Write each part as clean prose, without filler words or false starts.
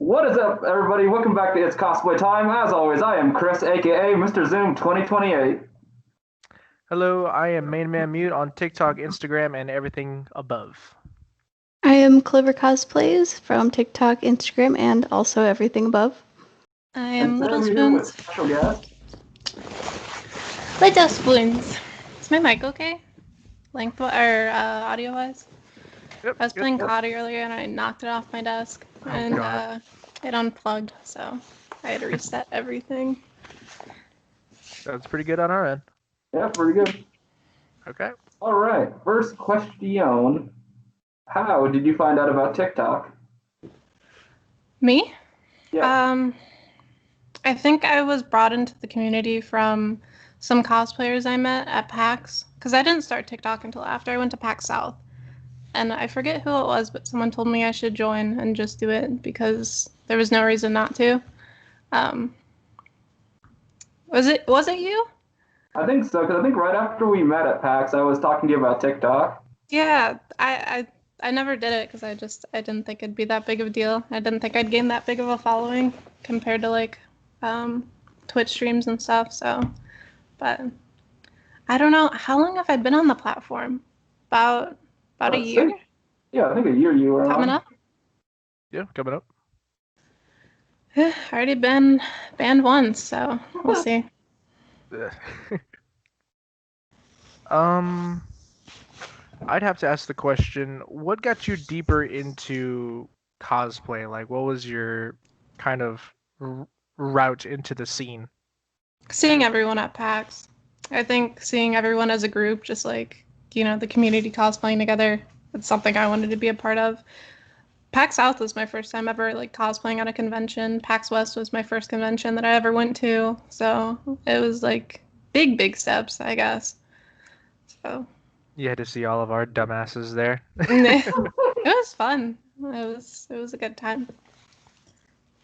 What is up, everybody? Welcome back to It's Cosplay Time. As always, I am Chris, aka Mr. Zoom 2028. Hello, I am Main Man Mute on TikTok, Instagram, and everything above. I am Clover Cosplays from TikTok, Instagram, and also everything above. I am And today we're here with Littlespoonz. special guest. Littlespoonz. Is my mic okay? Length or audio wise? Yep, I was playing yep. COD earlier and I knocked it off my desk and it unplugged, so I had to reset everything. That's pretty good on our end. Yeah, pretty good. Okay. All right, first question. How did you find out about TikTok? Me? Yeah. I think I was brought into the community from some cosplayers I met at PAX, because I didn't start TikTok until after I went to PAX South. And I forget who it was, but someone told me I should join and just do it because there was no reason not to. Was it you? I think so, because I think right after we met at PAX, I was talking to you about TikTok. Yeah, I never did it because I didn't think it'd be that big of a deal. I didn't think I'd gain that big of a following compared to like Twitch streams and stuff. So, but I don't know, how long have I been on the platform? About a year? Yeah, I think a year you were Coming on. up? Yeah, coming up. Already been banned once, so we'll see. I'd have to ask the question, what got you deeper into cosplay? Like, what was your kind of route into the scene? Seeing everyone at PAX. I think seeing everyone as a group, just like, the community cosplaying together, it's something I wanted to be a part of. PAX South was my first time ever like cosplaying at a convention. PAX West was my first convention that I ever went to. So it was like big steps, I guess. So You had to see all of our dumbasses there. it was fun. It was a good time.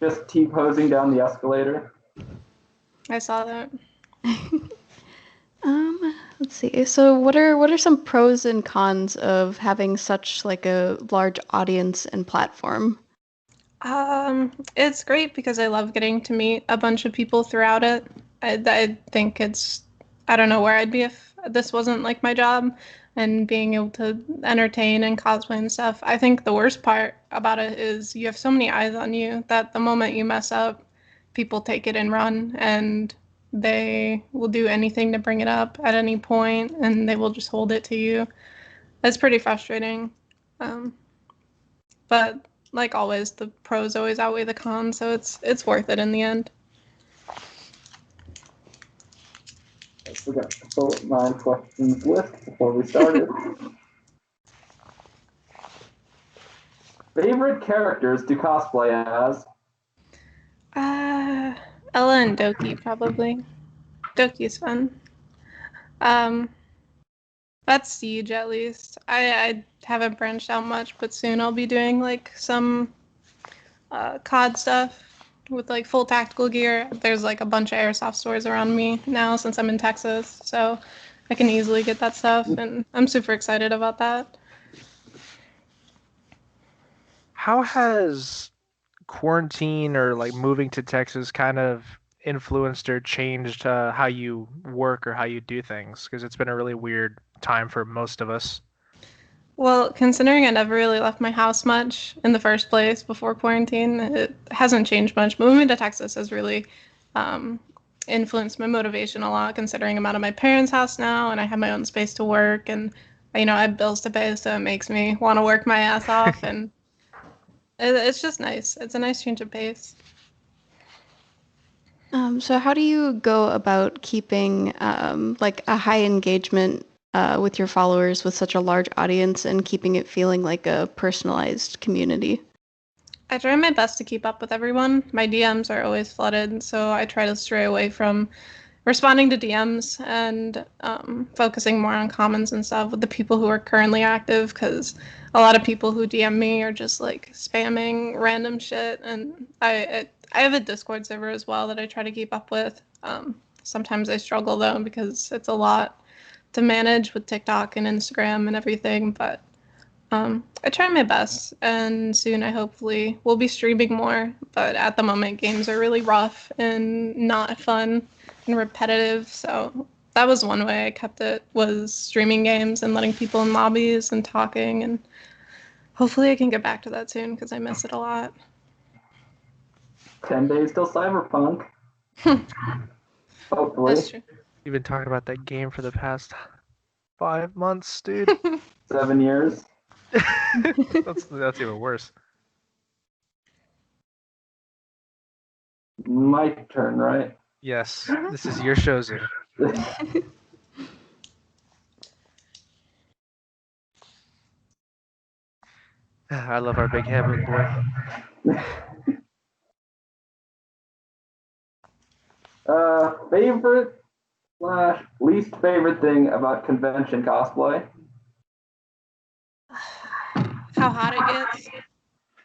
Just T-posing down the escalator. I saw that. Let's see. So what are some pros and cons of having such like a large audience and platform? It's great because I love getting to meet a bunch of people throughout it. I think I don't know where I'd be if this wasn't like my job and being able to entertain and cosplay and stuff. I think the worst part about it is you have so many eyes on you that the moment you mess up, people take it and run, and they will do anything to bring it up at any point, and they will just hold it to you. It's pretty frustrating. But like always, the pros always outweigh the cons, so it's worth it in the end. I forgot to pull up my questions list before we started. Favorite characters to cosplay as? Ella and Doki, probably. Doki's fun. That's Siege at least. I haven't branched out much, but soon I'll be doing like some COD stuff with like full tactical gear. There's like a bunch of airsoft stores around me now since I'm in Texas, so I can easily get that stuff, and I'm super excited about that. How has quarantine or like moving to Texas kind of influenced or changed how you work or how you do things? Because it's been a really weird time for most of us. Well, considering I never really left my house much in the first place before quarantine, it hasn't changed much. Moving to Texas has really influenced my motivation a lot, considering I'm out of my parents' house now and I have my own space to work, and I have bills to pay, so it makes me want to work my ass off, and it's just nice. It's a nice change of pace. So how do you go about keeping like a high engagement with your followers with such a large audience and keeping it feeling like a personalized community? I try my best to keep up with everyone. My DMs are always flooded, so I try to stray away from responding to DMs and focusing more on comments and stuff with the people who are currently active, because a lot of people who DM me are just like spamming random shit, and I have a Discord server as well that I try to keep up with. Sometimes I struggle though because it's a lot to manage with TikTok and Instagram and everything, but I try my best, and soon I hopefully will be streaming more. But at the moment, games are really rough and not fun and repetitive. So that was one way I kept it, was streaming games and letting people in lobbies and talking. And hopefully I can get back to that soon because I miss it a lot. 10 days till Cyberpunk. Hopefully. That's true. You've been talking about that game for the past 5 months, dude. 7 years. That's even worse. My turn, right? Yes, this is your show, Zoom. I love our big habit boy. Favorite / least favorite thing about convention cosplay? How hot it gets.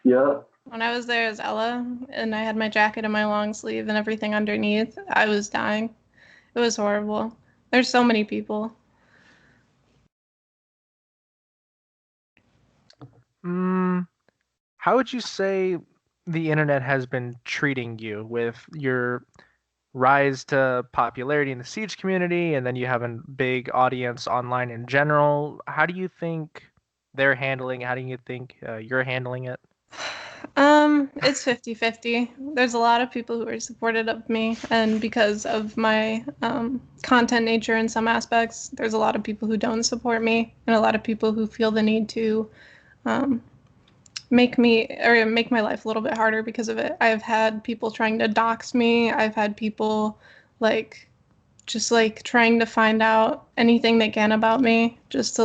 Yeah. When I was there as Ella and I had my jacket and my long sleeve and everything underneath, I was dying. It was horrible. There's so many people. How would you say the internet has been treating you with your rise to popularity in the Siege community, and then you have a big audience online in general? How do you think they're handling it? How do you think you're handling it? It's 50-50. There's a lot of people who are supportive of me, and because of my content nature in some aspects, there's a lot of people who don't support me, and a lot of people who feel the need to make my life a little bit harder because of it. I've had people trying to dox me. I've had people just trying to find out anything they can about me just to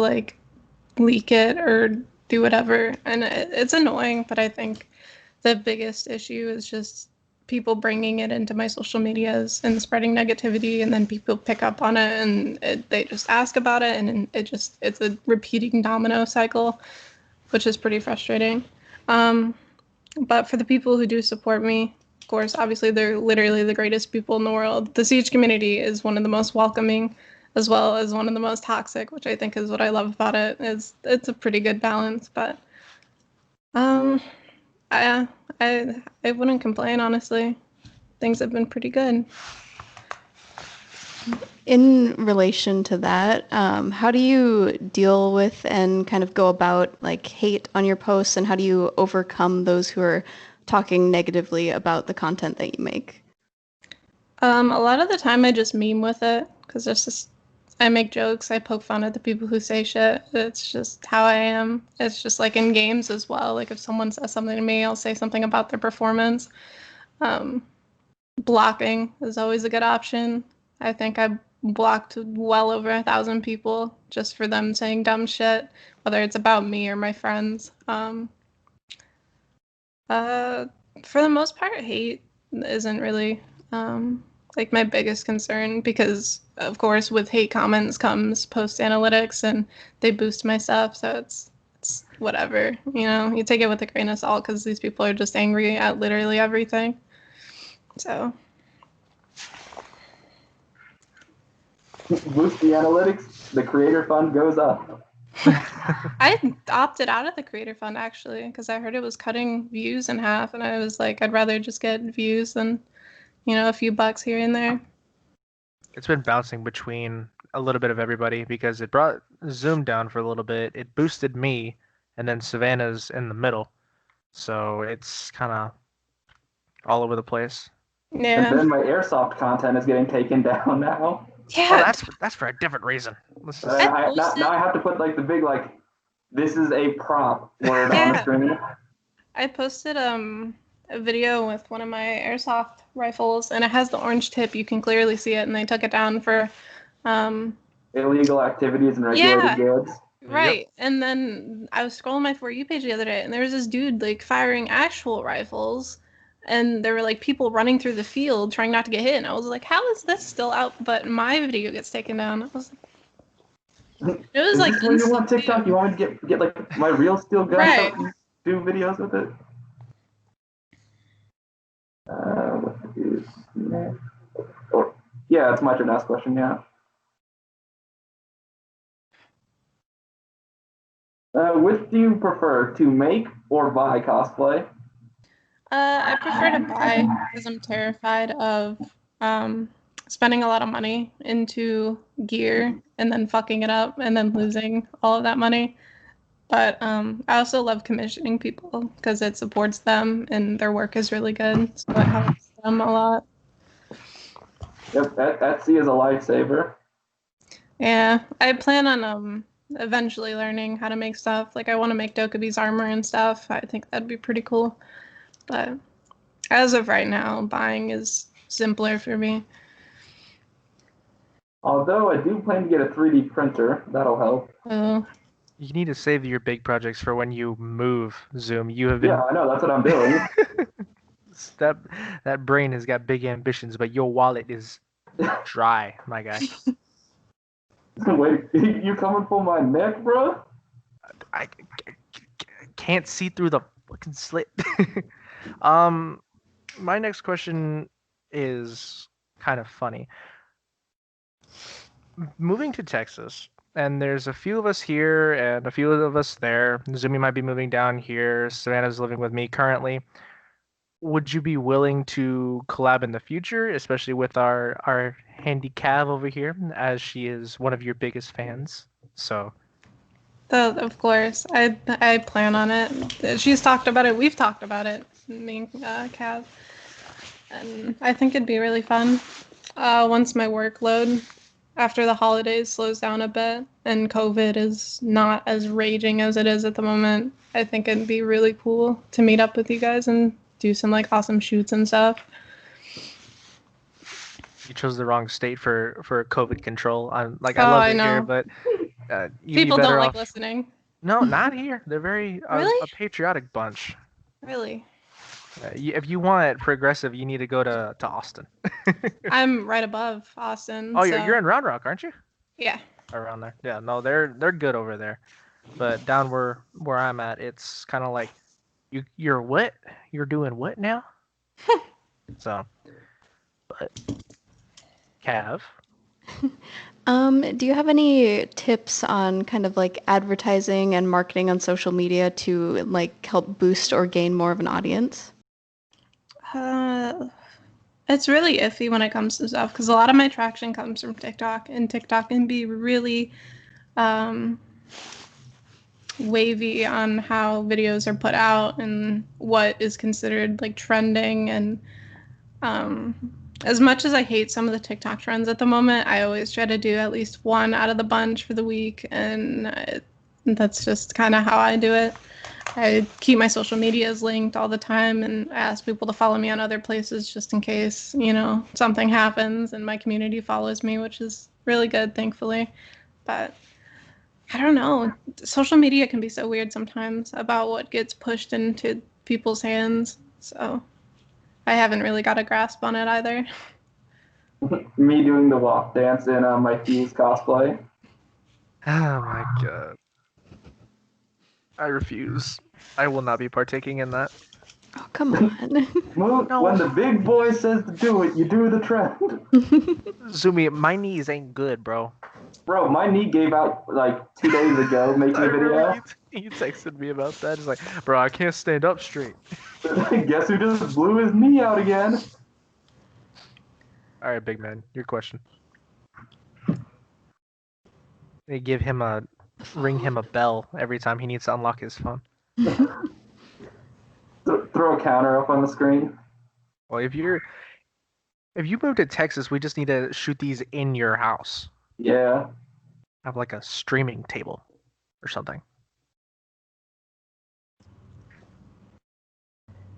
leak it or do whatever. And it's annoying, but I think the biggest issue is just people bringing it into my social medias and spreading negativity, and then people pick up on it and they just ask about it, and it's a repeating domino cycle, which is pretty frustrating. But for the people who do support me, of course, obviously they're literally the greatest people in the world. The Siege community is one of the most welcoming, as well as one of the most toxic, which I think is what I love about it. It's a pretty good balance, but I wouldn't complain, honestly. Things have been pretty good. In relation to that, how do you deal with and kind of go about hate on your posts, and how do you overcome those who are talking negatively about the content that you make? A lot of the time I just meme with it because I make jokes, I poke fun at the people who say shit. It's just how I am. It's just like in games as well. Like if someone says something to me, I'll say something about their performance. Blocking is always a good option. I think I blocked well over 1,000 people just for them saying dumb shit, whether it's about me or my friends. For the most part, hate isn't really my biggest concern, because of course with hate comments comes post analytics and they boost my stuff, so it's whatever, you take it with a grain of salt because these people are just angry at literally everything. So Boost the analytics, the creator fund goes up. I opted out of the creator fund actually because I heard it was cutting views in half, and I was like, I'd rather just get views than a few bucks here and there. It's been bouncing between a little bit of everybody because it brought Zoom down for a little bit. It boosted me, and then Savannah's in the middle. So it's kind of all over the place. Yeah. And then my airsoft content is getting taken down now. Yeah. Oh, that's for a different reason. Now I have to put the big this is a prop word on the screen. I posted a video with one of my airsoft rifles, and it has the orange tip. You can clearly see it, and they took it down for illegal activities and regulated goods. Right. Yep. And then I was scrolling my For You page the other day, and there was this dude firing actual rifles, and there were people running through the field trying not to get hit. And I was like, how is this still out? But my video gets taken down. It was Is this when you want TikTok? You want me to get my real steel gun right. and do videos with it? What is next? Oh, yeah, it's my turn to ask question, yeah. Which do you prefer, to make or buy cosplay? I prefer to buy because I'm terrified of um, spending a lot of money into gear and then fucking it up and then losing all of that money. But I also love commissioning people because it supports them and their work is really good, so it helps them a lot. Yep, that C is a lifesaver. Yeah, I plan on eventually learning how to make stuff. Like I want to make Dokubi's armor and stuff. I think that'd be pretty cool. But as of right now, buying is simpler for me. Although I do plan to get a 3D printer, that'll help. Oh, You need to save your big projects for when you move, Zoom. You have been Yeah, I know, that's what I'm doing. that that brain has got big ambitions, but your wallet is dry, my guy. Wait, you coming for my neck, bro? I can't see through the fucking slit. My next question is kind of funny. Moving to Texas, and there's a few of us here and a few of us there. Zumi might be moving down here. Savannah's living with me currently. Would you be willing to collab in the future, especially with our handy Cav over here, as she is one of your biggest fans? So of course. I plan on it. She's talked about it. We've talked about it. Me and Cav. And I think it'd be really fun. Once my workload after the holidays slows down a bit and COVID is not as raging as it is at the moment, I think it'd be really cool to meet up with you guys and do some like awesome shoots and stuff. you chose the wrong state for COVID control. I love I it here, know. but you'd People be better don't off. like listening. No, not here. They're very Really? a patriotic bunch. Really? If you want progressive, you need to go to Austin. I'm right above Austin. Oh, so you're in Round Rock, aren't you? yeah. Around there. Yeah, no, they're good over there. But down where I'm at, it's kind of like you're what? You're doing what now? So, but Cav, Do you have any tips on kind of like advertising and marketing on social media to like help boost or gain more of an audience? It's really iffy when it comes to stuff because a lot of my traction comes from TikTok, and TikTok can be really um, wavy on how videos are put out and what is considered like trending. And um, as much as I hate some of the TikTok trends at the moment, I always try to do at least one out of the bunch for the week, and that's just kind of how I do it. I keep my social medias linked all the time and ask people to follow me on other places just in case, something happens and my community follows me, which is really good, thankfully. But I don't know. Social media can be so weird sometimes about what gets pushed into people's hands. So I haven't really got a grasp on it either. Me doing the walk dance in my Fuse cosplay. oh my god, I refuse. I will not be partaking in that. Oh, come on. Moot, No. when the big boy says to do it, you do the trend. Zumi, my knees ain't good, bro. Bro, my knee gave out like 2 days ago making I a video. remember you texted me about that. He's like, bro, I can't stand up straight. Guess who just blew his knee out again? All right, big man, your question. They ring him a bell every time he needs to unlock his phone. Throw a counter up on the screen. Well, if you move to Texas, we just need to shoot these in your house. Yeah. Have like a streaming table or something.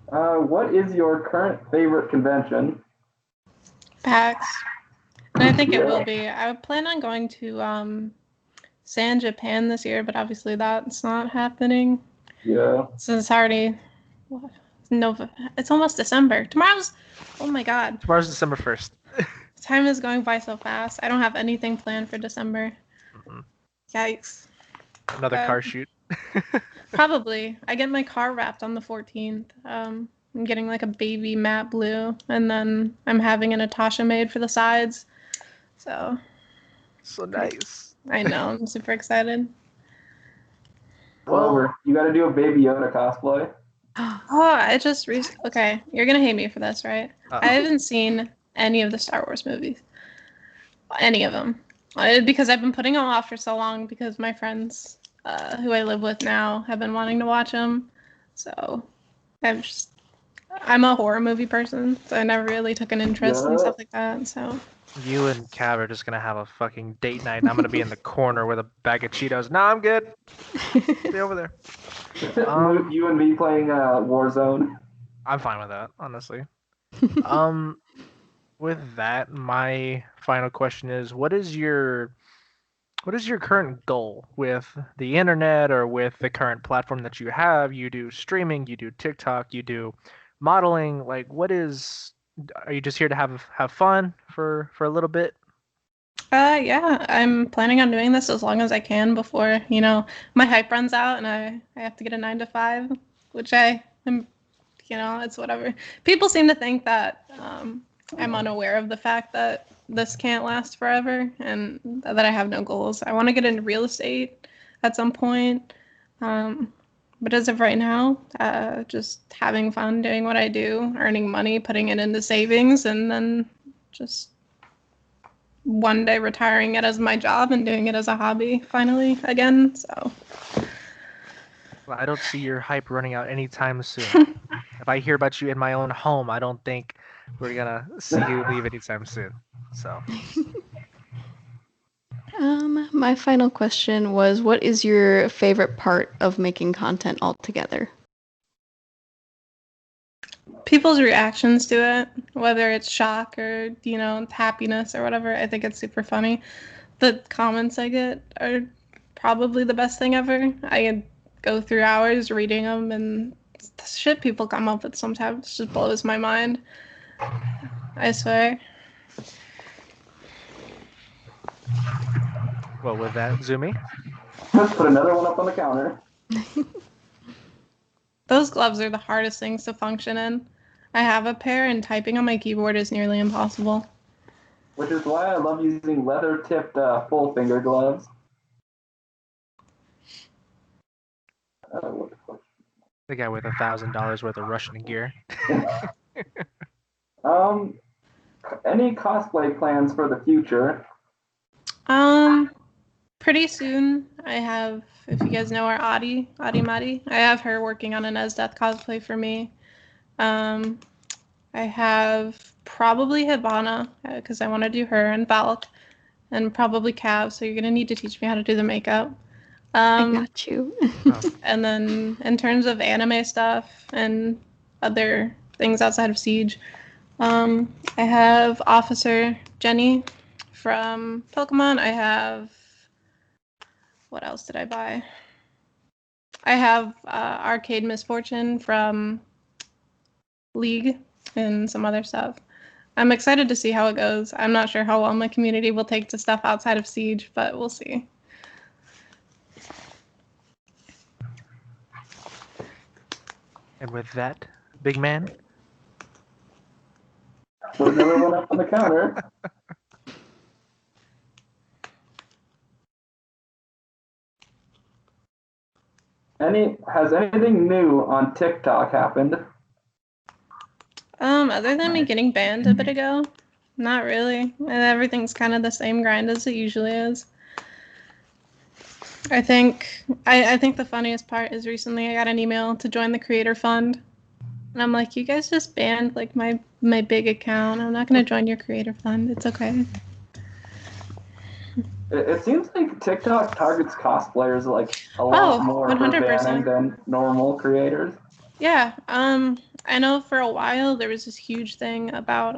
What is your current favorite convention? PAX. And I think it will be. I would plan on going to San Japan this year, but obviously that's not happening. Yeah. So it's already it's almost December. Oh my god. Tomorrow's December 1st. Time is going by so fast. I don't have anything planned for December. Mm-hmm. Yikes. Another car shoot. Probably. I get my car wrapped on the 14th. I'm getting like a baby matte blue, and then I'm having a Natasha made for the sides. So nice. I know. I'm super excited. Clover, you got to do a Baby Yoda cosplay. Oh, okay, you're gonna hate me for this, right? I haven't seen any of the Star Wars movies. Any of them. Because I've been putting them off for so long because my friends who I live with now have been wanting to watch them. So I'm a horror movie person, so I never really took an interest in stuff like that. So you and Cav are just gonna have a fucking date night, and I'm gonna be in the corner with a bag of Cheetos. Nah, I'm good. Stay over there. You and me playing Warzone. I'm fine with that, honestly. With that, my final question is: what is your current goal with the internet or with the current platform that you have? You do streaming, you do TikTok, you do modeling. Like, are you just here to have fun for a little bit? yeah, I'm planning on doing this as long as I can before, my hype runs out and I have to get a 9 to 5, which I am, it's whatever. People seem to think that I'm unaware of the fact that this can't last forever and that I have no goals. I want to get into real estate at some point. But as of right now, just having fun doing what I do, earning money, putting it into savings, and then just one day retiring it as my job and doing it as a hobby finally again. So Well, I don't see your hype running out anytime soon. If I hear about you in my own home, I don't think we're gonna see you leave anytime soon. So My final question was, what is your favorite part of making content altogether? people's reactions to it, whether it's shock or, happiness or whatever, I think it's super funny. The comments I get are probably the best thing ever. I go through hours reading them, and the shit people come up with sometimes just blows my mind. I swear. well, with that, Zumi. Let's put another one up on the counter. Those gloves are the hardest things to function in. I have a pair, and typing on my keyboard is nearly impossible. Which is why I love using leather-tipped full finger gloves. The guy with $1,000 worth of Russian gear. Any cosplay plans for the future? Pretty soon, I have, if you guys know our Adi Madi, I have her working on an Esdeath cosplay for me. I have probably Hibana, because I want to do her, and Valk, and probably Cav, so you're going to need to teach me how to do the makeup. I got you. And then in terms of anime stuff and other things outside of Siege, I have Officer Jenny from Pokemon. I have... what else did I buy? I have Arcade Misfortune from League and some other stuff. I'm excited to see how it goes. I'm not sure how well my community will take to stuff outside of Siege, but we'll see. And with that, big man. Put another one up on the counter. Has anything new on TikTok happened? Other than me getting banned a bit ago, not really. Everything's kind of the same grind as it usually is. I think the funniest part is recently I got an email to join the creator fund. And I'm like, you guys just banned like my big account. I'm not gonna join your creator fund. It's okay. It seems like TikTok targets cosplayers like a lot more for 100%. banning than normal creators. Yeah, I know for a while there was this huge thing about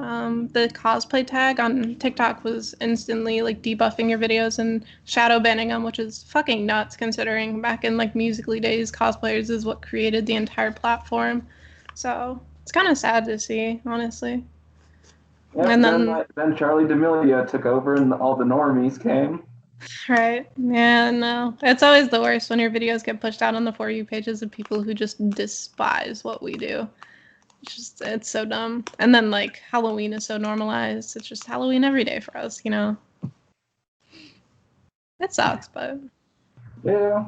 the cosplay tag on TikTok was instantly like debuffing your videos and shadow banning them, which is fucking nuts considering back in like Musical.ly days, cosplayers is what created the entire platform. So it's kind of sad to see, honestly. Yeah, And then Charlie D'Amelio took over and all the normies came. Right. Yeah, no. It's always the worst when your videos get pushed out on the For You pages of people who just despise what we do. It's so dumb. And then, like, Halloween is so normalized. It's just Halloween every day for us, you know? It sucks, but... Yeah.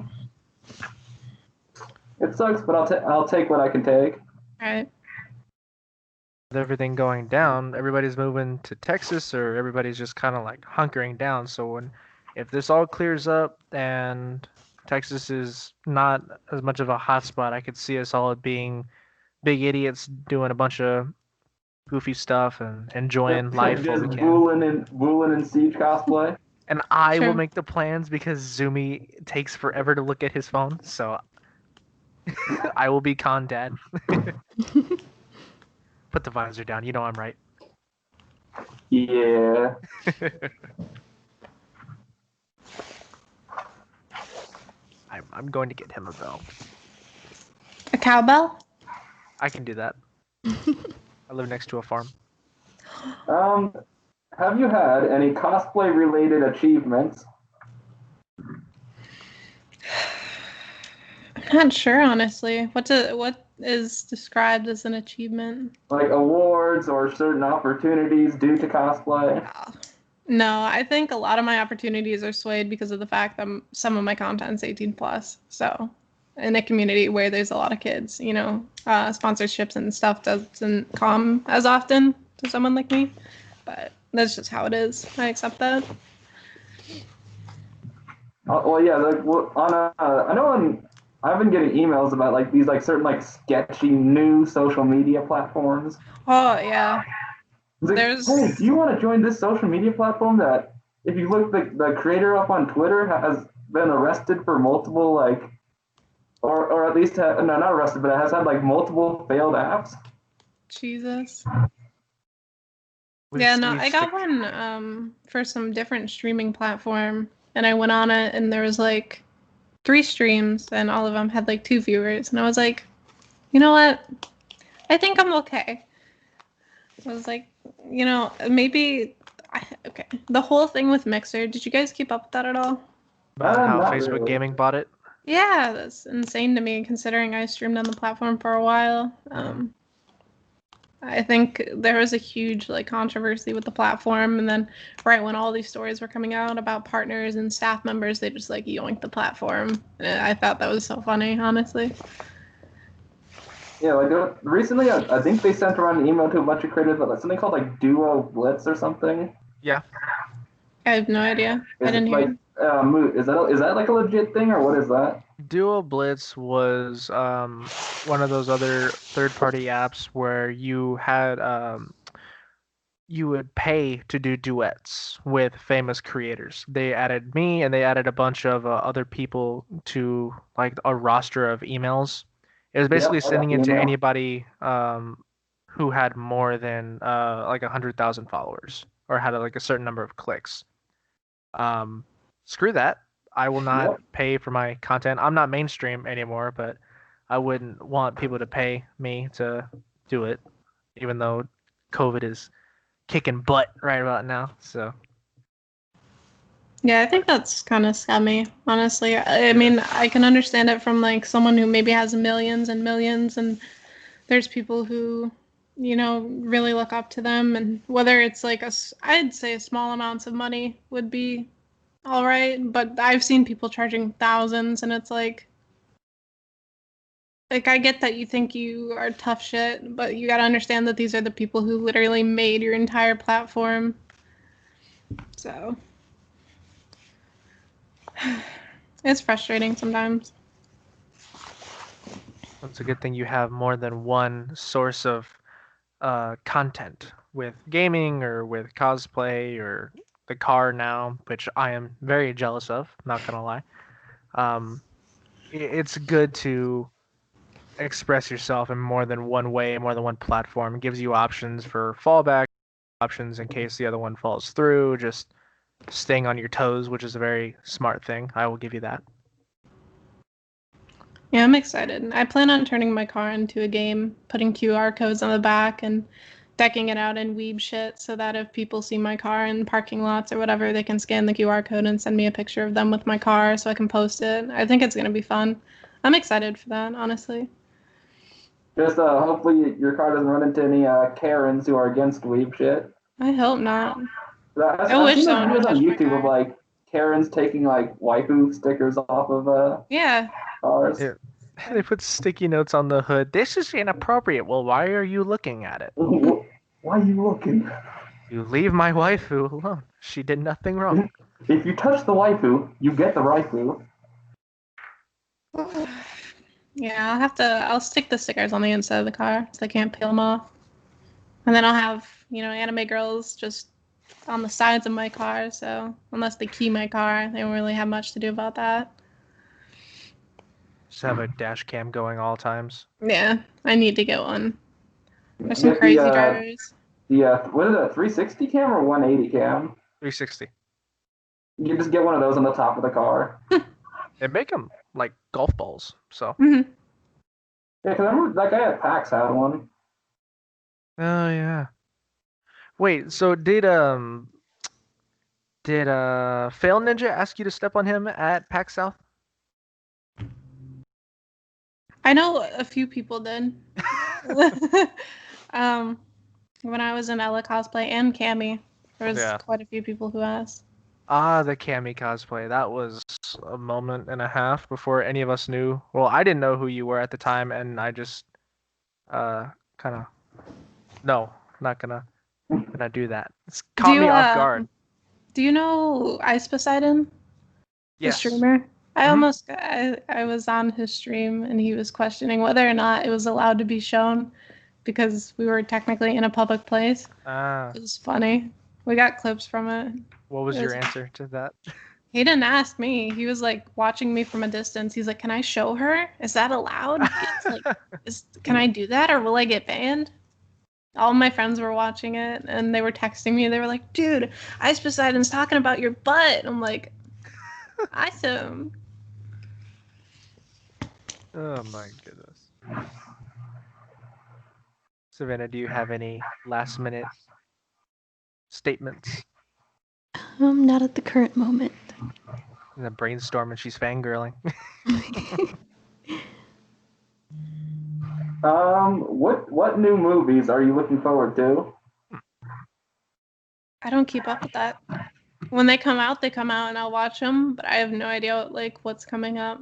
It sucks, but I'll take what I can take. Right. With everything going down, everybody's moving to Texas, or everybody's just kind of like hunkering down. So if this all clears up and Texas is not as much of a hotspot, I could see us all being big idiots doing a bunch of goofy stuff and enjoying life while we Just can. wooling and Siege cosplay. And I will Sure. make the plans because Zumi takes forever to look at his phone, so I will be con dad. Put the visor down. You know I'm right. Yeah. I'm going to get him a bell. A cowbell? I can do that. I live next to a farm. Have you had any cosplay related achievements? I'm not sure, honestly. What is described as an achievement? Like awards or certain opportunities due to cosplay? No, I think a lot of my opportunities are swayed because of the fact that some of my content's 18 plus. So, in a community where there's a lot of kids, sponsorships and stuff doesn't come as often to someone like me. But that's just how it is. I accept that. Well, yeah. I know I've been getting emails about like these like certain like sketchy new social media platforms. Oh yeah. It's like, hey, do you want to join this social media platform that, if you look the creator up on Twitter, has been arrested for multiple like, or at least no, not arrested, but has had like multiple failed apps. Jesus. Yeah, no, I got one for some different streaming platform, and I went on it, and there was like 3 streams, and all of them had like 2 viewers, and I was like, you know what? I think I'm okay. I was like, maybe. Okay. The whole thing with Mixer, did you guys keep up with that at all? About how Not Facebook really. Gaming bought it? Yeah, that's insane to me, considering I streamed on the platform for a while. I think there was a huge like controversy with the platform, and then right when all these stories were coming out about partners and staff members, they just like yoinked the platform. And I thought that was so funny, honestly. Yeah, like recently, I think they sent around an email to a bunch of creators about something called like Duo Blitz or something. Yeah. I have no idea. I Is didn't it hear. like Moot? Is that like a legit thing, or what is that? Duo Blitz was one of those other third-party apps where you had you would pay to do duets with famous creators. They added me, and they added a bunch of other people to like a roster of emails. It was basically sending it to anybody who had more than like 100,000 followers or had like a certain number of clicks. Screw that. I will not pay for my content. I'm not mainstream anymore, but I wouldn't want people to pay me to do it, even though COVID is kicking butt right about now. So Yeah, I think that's kind of scummy, honestly. I mean, I can understand it from like someone who maybe has millions and millions, and there's people who, really look up to them, and whether it's like I'd say a small amounts of money would be all right, but I've seen people charging thousands, and it's like I get that you think you are tough shit, but you gotta understand that these are the people who literally made your entire platform. So it's frustrating sometimes. it's a good thing you have more than one source of content with gaming or with cosplay or the car now, which I am very jealous of, not gonna lie. It's good to express yourself in more than one way, more than one platform. It gives you options for fallback, options in case the other one falls through, just staying on your toes, which is a very smart thing. I will give you that. Yeah, I'm excited. I plan on turning my car into a game, putting QR codes on the back and decking it out in weeb shit so that if people see my car in parking lots or whatever, they can scan the QR code and send me a picture of them with my car so I can post it. I think it's going to be fun. I'm excited for that, honestly. Just hopefully your car doesn't run into any Karens who are against weeb shit. I hope not. I wish seen someone would videos on touch my YouTube car. of like Karens taking like waifu stickers off of Yeah. cars. They put sticky notes on the hood. This is inappropriate. Well, why are you looking at it? Why are you looking? You leave my waifu alone. She did nothing wrong. If you touch the waifu, you get the waifu. Yeah, I'll stick the stickers on the inside of the car so they can't peel them off. And then I'll have, anime girls just on the sides of my car, so unless they key my car, they don't really have much to do about that. Just have a dash cam going all times. Yeah, I need to get one. There's some crazy drivers. What is that, 360 cam or 180 cam? 360. You can just get one of those on the top of the car. They make them like golf balls, so. Mm-hmm. Yeah, because I remember that guy at PAX had one. Oh yeah. Wait, so did Fail Ninja ask you to step on him at PAX South? I know a few people did. When I was in Ella cosplay and Cammy, there was quite a few people who asked. Ah, the Cammy cosplay. That was a moment and a half before any of us knew. Well, I didn't know who you were at the time, and I just kind of not gonna do that. It's caught me off guard. Do you know Ice Poseidon? Yes. The streamer? I was on his stream and he was questioning whether or not it was allowed to be shown because we were technically in a public place. It was funny. We got clips from it. What was your answer to that? He didn't ask me. He was like watching me from a distance. He's like, "Can I show her? Is that allowed? Can I do that or will I get banned?" All my friends were watching it and they were texting me. They were like, "Dude, Ice Poseidon's talking about your butt." I'm like, awesome. Oh my goodness. Savannah, do you have any last minute statements? Not at the current moment. In a brainstorm and she's fangirling. What new movies are you looking forward to? I don't keep up with that. When they come out, and I'll watch them, but I have no idea what's coming up.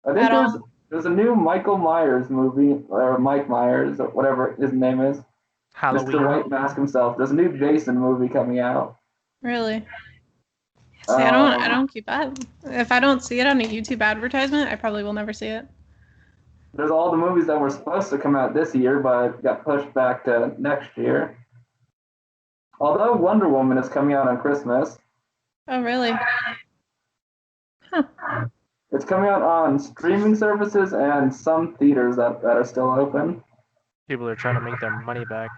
I think there's a new Michael Myers movie, or Mike Myers, or whatever his name is. Halloween. Mr. White Mask himself. There's a new Jason movie coming out. Really? See, I don't keep up. If I don't see it on a YouTube advertisement, I probably will never see it. There's all the movies that were supposed to come out this year, but got pushed back to next year. Although Wonder Woman is coming out on Christmas. Oh, really? Huh. It's coming out on streaming services and some theaters that are still open. People are trying to make their money back.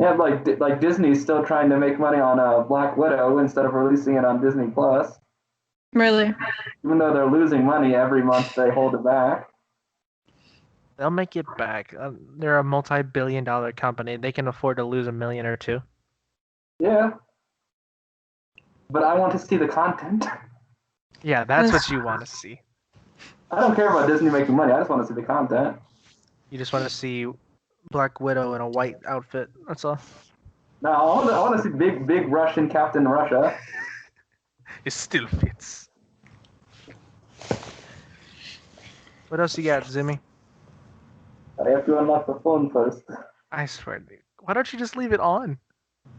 Yeah, like Disney's still trying to make money on Black Widow instead of releasing it on Disney Plus. Really? Even though they're losing money every month, they hold it back. They'll make it back. They're a multi-billion-dollar company. They can afford to lose $1 million or $2 million. Yeah. But I want to see the content. Yeah, that's what you want to see. I don't care about Disney making money. I just want to see the content. You just want to see Black Widow in a white outfit. That's all. No, I want to see big Russian Captain Russia. It still fits. What else you got, Zimmy? I have to unlock the phone first. I swear, dude. Why don't you just leave it on?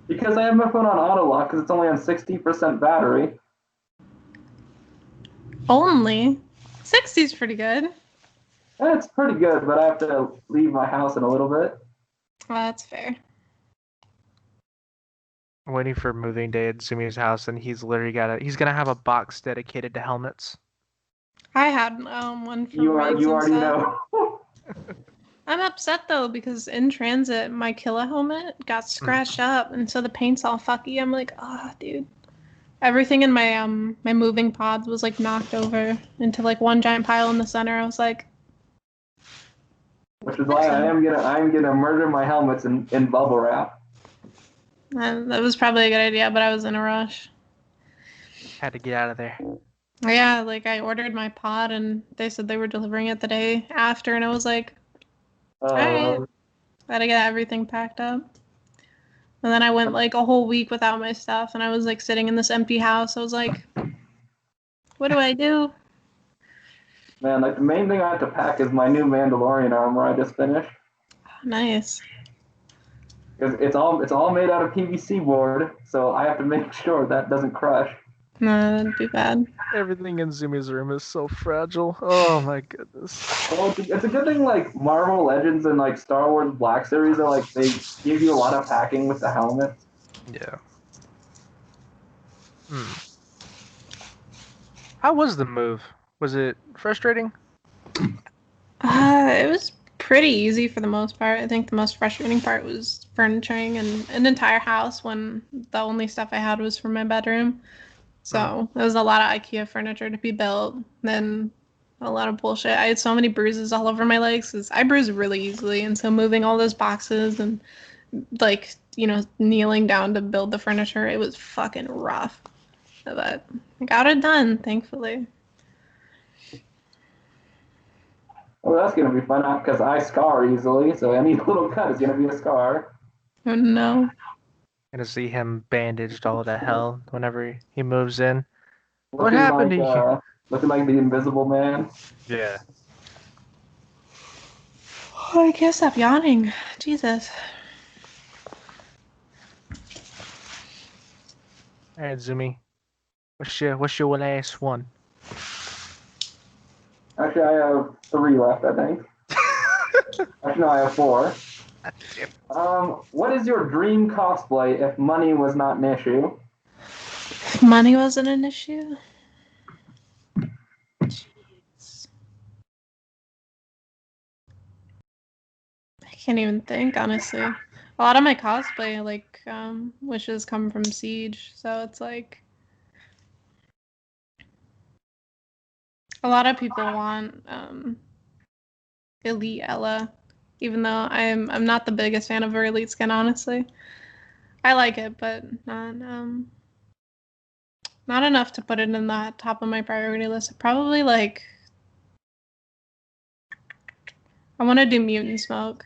Because I have my phone on auto lock because it's only on 60% battery. Only? 60's pretty good. It's pretty good, but I have to leave my house in a little bit. Well, that's fair. I'm waiting for moving day at Zumi's house, and he's literally he's gonna have a box dedicated to helmets. I had one from You already know. I'm upset though because in transit my Killa helmet got scratched up, and so the paint's all fucky. I'm like, dude. Everything in my my moving pods was like knocked over into like one giant pile in the center. I was like, which is why I'm gonna murder my helmets in bubble wrap. That was probably a good idea, but I was in a rush. Had to get out of there. Yeah, like I ordered my pod and they said they were delivering it the day after, and I was like, all right, gotta get everything packed up. And then I went like a whole week without my stuff, and I was like sitting in this empty house. I was like, what do I do? Man, like the main thing I have to pack is my new Mandalorian armor I just finished. Nice. Because it's all made out of PVC board, so I have to make sure that doesn't crush. No, that'd be bad. Everything in Zumi's room is so fragile. Oh my goodness. Well, it's a good thing like Marvel Legends and like Star Wars Black Series are like they give you a lot of packing with the helmets. Yeah. How was the move? Was it frustrating? It was pretty easy for the most part. I think the most frustrating part was furnituring an entire house when the only stuff I had was from my bedroom. So it was a lot of IKEA furniture to be built. Then a lot of bullshit. I had so many bruises all over my legs because I bruise really easily. And so moving all those boxes and like, kneeling down to build the furniture, it was fucking rough. But I got it done, thankfully. Well, that's gonna be fun because I scar easily, so any little cut is gonna be a scar. Oh no. Gonna see him bandaged all to hell whenever he moves in. What Looking happened to like, you? Looking like the Invisible Man. Yeah. Oh, I can't stop yawning. Jesus. All right, Zumi. What's your last one? Actually, I have 3 left, I think. Actually, no, I have 4. What is your dream cosplay if money was not an issue? Money wasn't an issue? Jeez. I can't even think, honestly. A lot of my cosplay, wishes come from Siege, so it's like... A lot of people want, Elite Ella, even though I'm not the biggest fan of her Elite skin, honestly. I like it, but not enough to put it in the top of my priority list. Probably I want to do Mutant Smoke.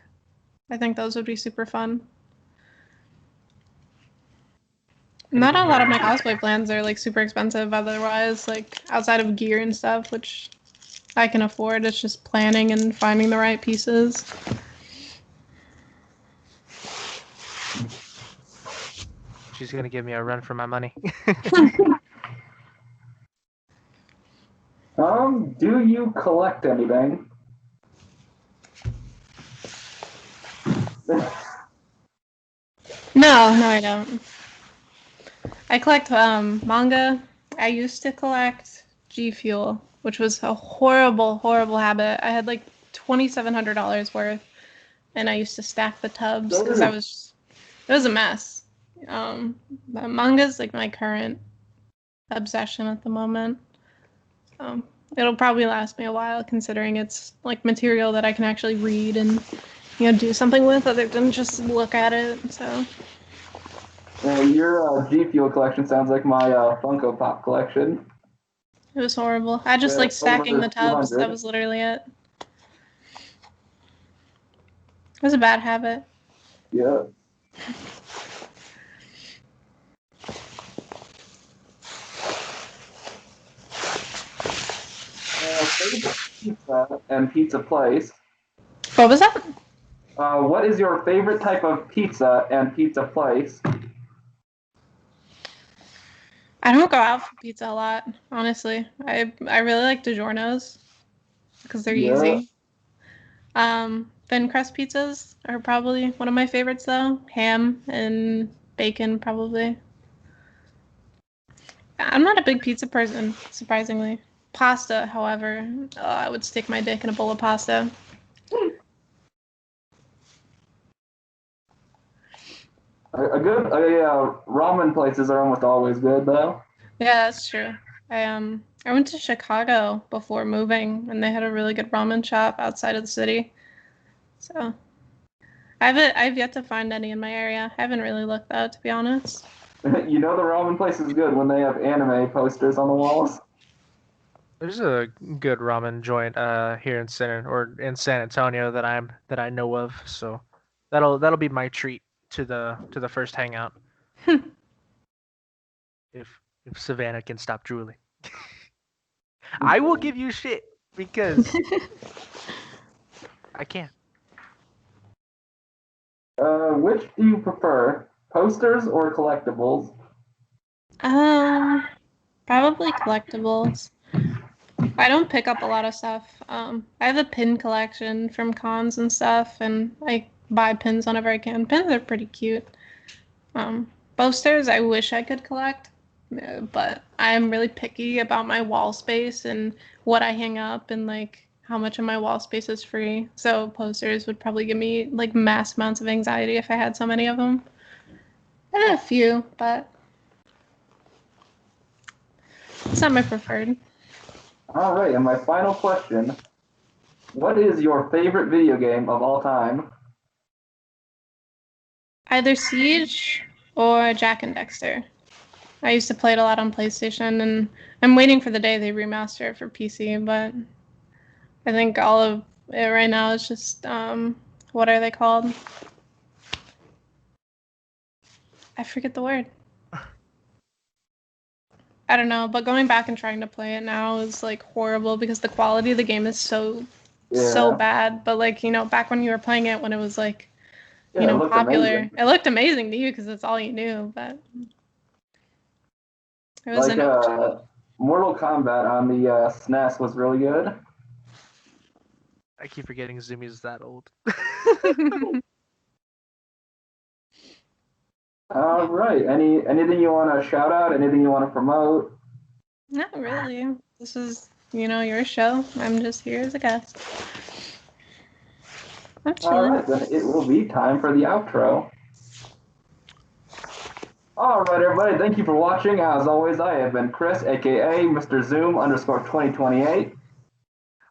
I think those would be super fun. Not a lot of my cosplay plans are super expensive otherwise, outside of gear and stuff, which I can afford. It's just planning and finding the right pieces. She's gonna give me a run for my money. Do you collect anything? No, I don't. I collect manga. I used to collect G Fuel, which was a horrible, horrible habit. I had $2,700 worth, and I used to stack the tubs because it was a mess. Manga's my current obsession at the moment. It'll probably last me a while, considering it's material that I can actually read and do something with other than just look at it. So. Your G Fuel collection sounds like my Funko Pop collection. It was horrible. I just stacking the tubs. That was literally it. It was a bad habit. Yeah. Favorite pizza and pizza place. What was that? What is your favorite type of pizza and pizza place? I don't go out for pizza a lot, honestly. I really like DiGiorno's because they're easy. Thin crust pizzas are probably one of my favorites, though. Ham and bacon, probably. I'm not a big pizza person, surprisingly. Pasta, however, I would stick my dick in a bowl of pasta. A good ramen places are almost always good, though. Yeah, that's true. I went to Chicago before moving, and they had a really good ramen shop outside of the city. So, I've yet to find any in my area. I haven't really looked though, to be honest. The ramen place is good when they have anime posters on the walls. There's a good ramen joint here in San Antonio that I know of, so that'll be my treat to the first hangout. If Savannah can stop drooling. I will give you shit. because I can. Which do you prefer, posters or collectibles? Probably collectibles. I don't pick up a lot of stuff. I have a pin collection from cons and stuff, and I buy pins whenever I can. Pins are pretty cute. Posters, I wish I could collect, but I am really picky about my wall space and what I hang up and like how much of my wall space is free. So posters would probably give me like mass amounts of anxiety if I had so many of them. I have a few, but it's not my preferred. All right, and my final question. What is your favorite video game of all time? Either Siege or Jack and Dexter. I used to play it a lot on PlayStation, and I'm waiting for the day they remaster it for PC, but I think all of it right now is just, what are they called? I forget the word. I don't know, but going back and trying to play it now is like horrible because the quality of the game is so bad. But like, back when you were playing it when it was like, popular, amazing. it looked amazing to you because it's all you knew, but it was Mortal Kombat on the SNES was really good. I keep forgetting Zumi's that old. All right. Anything you want to shout out? Anything you want to promote? Not really. This is, your show. I'm just here as a guest. I'm chilling. All right, then it will be time for the outro. All right, everybody. Thank you for watching. As always, I have been Chris, aka Mr. Zoom _2028.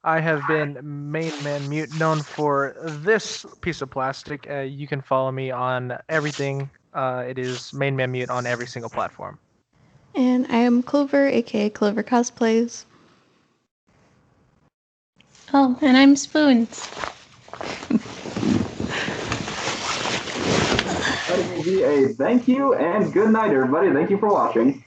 I have been Main Man Mute, known for this piece of plastic. You can follow me on everything. It is Main Man Mute on every single platform. And I am Clover, aka Clover Cosplays. Oh, and I'm Spoons. That will be a thank you and good night, everybody. Thank you for watching.